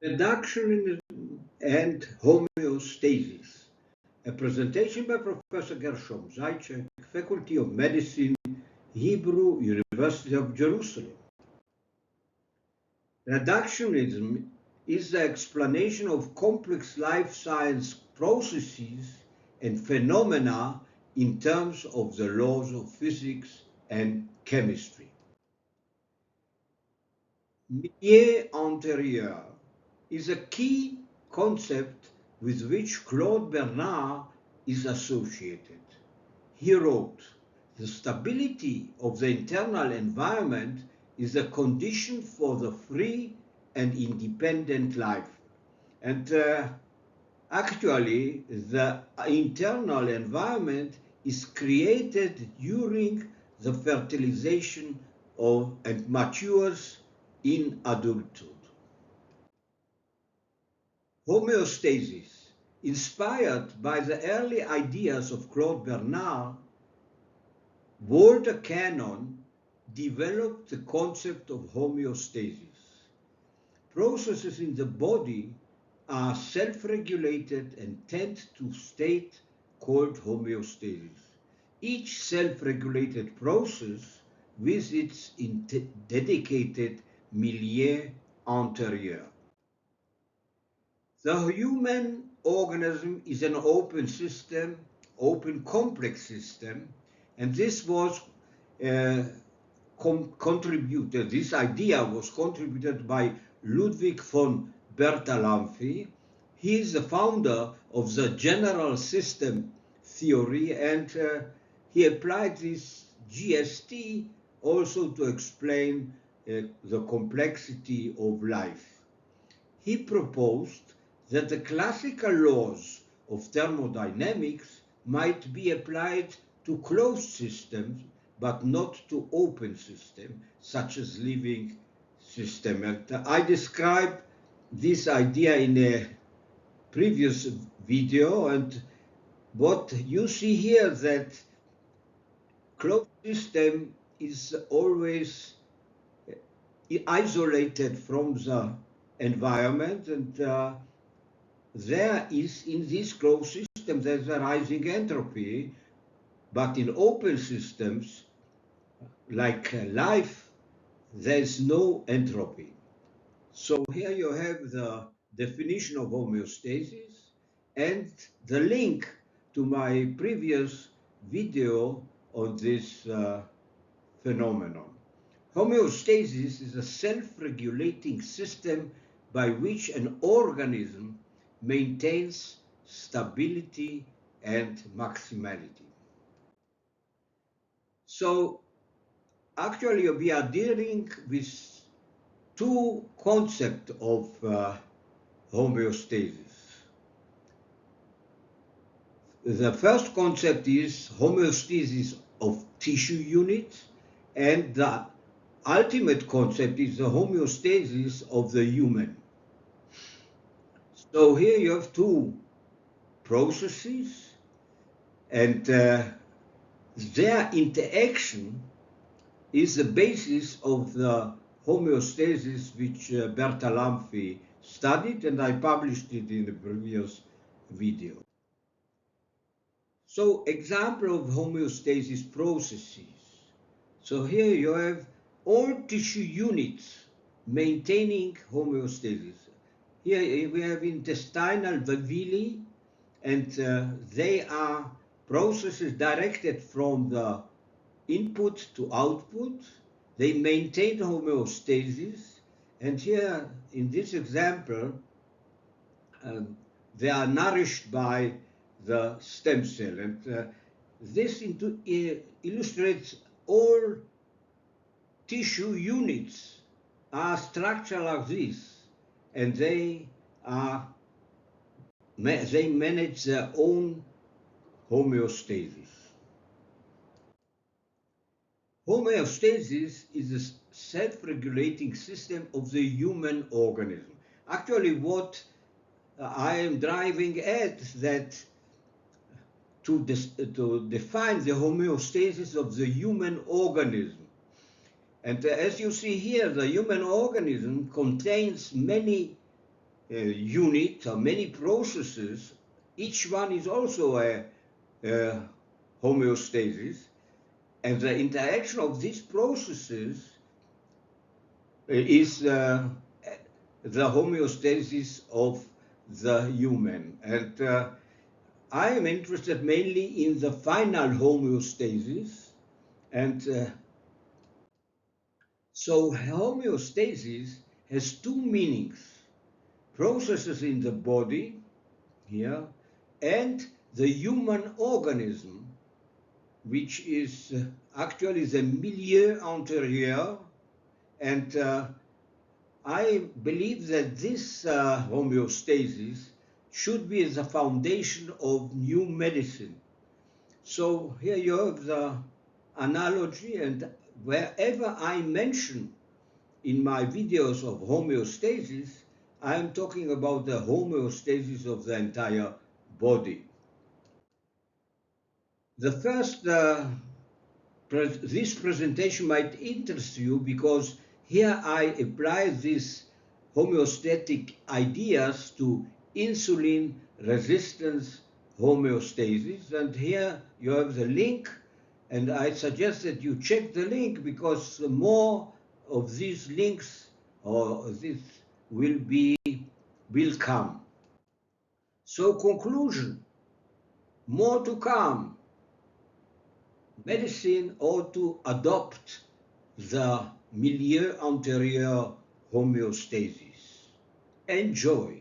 Reductionism and Homeostasis, a presentation by Professor Gershom Zaitchik, Faculty of Medicine, Hebrew University of Jerusalem. Reductionism is the explanation of complex life science processes and phenomena in terms of the laws of physics and chemistry. Milieu antérieur is a key concept with which Claude Bernard is associated. He wrote, "The stability of the internal environment is a condition for the free and independent life." And actually, the internal environment is created during the fertilization of and matures in adulthood. Homeostasis, inspired by the early ideas of Claude Bernard, Walter Cannon developed the concept of homeostasis. Processes in the body are self-regulated and tend to state called homeostasis. Each self-regulated process with its dedicated milieu antérieur. The human organism is an open system, open complex system, and this was contributed, this idea was contributed by Ludwig von Bertalanffy. He is the founder of the general system theory, and he applied this GST also to explain the complexity of life. He proposed that the classical laws of thermodynamics might be applied to closed systems, but not to open systems, such as living systems. And I described this idea in a previous video, and what you see here that closed system is always isolated from the environment, and there is in this closed system there's a rising entropy, but in open systems like life there's no entropy. So here you have the definition of homeostasis and the link to my previous video on this phenomenon. Homeostasis is a self-regulating system by which an organism maintains stability and maximality. So actually we are dealing with two concepts of homeostasis. The first concept is homeostasis of tissue units, and the ultimate concept is the homeostasis of the human. So here you have two processes, and their interaction is the basis of the homeostasis which Bertalanffy studied, and I published it in the previous video. So example of homeostasis processes. So here you have all tissue units maintaining homeostasis. Here we have intestinal villi, and they are processes directed from the input to output. They maintain homeostasis, and here in this example they are nourished by the stem cell, and this illustrates all tissue units are structured like this, and they manage their own homeostasis. Homeostasis is a self-regulating system of the human organism. Actually, what I am driving at that to define the homeostasis of the human organism. And as you see here, the human organism contains many unit, many processes. Each one is also a homeostasis, and the interaction of these processes is the homeostasis of the human. And I am interested mainly in the final homeostasis. And so homeostasis has two meanings: processes in the body here and the human organism, which is actually the milieu intérieur. And I believe that this homeostasis should be the foundation of new medicine. So here you have the analogy, and wherever I mention in my videos of homeostasis, I am talking about the homeostasis of the entire body. The first, this presentation might interest you because here I apply these homeostatic ideas to insulin resistance homeostasis, and here you have the link, and I suggest that you check the link because more of these links or this will come. So conclusion, more to come. Medicine ought to adopt the milieu intérieur homeostasis. Enjoy.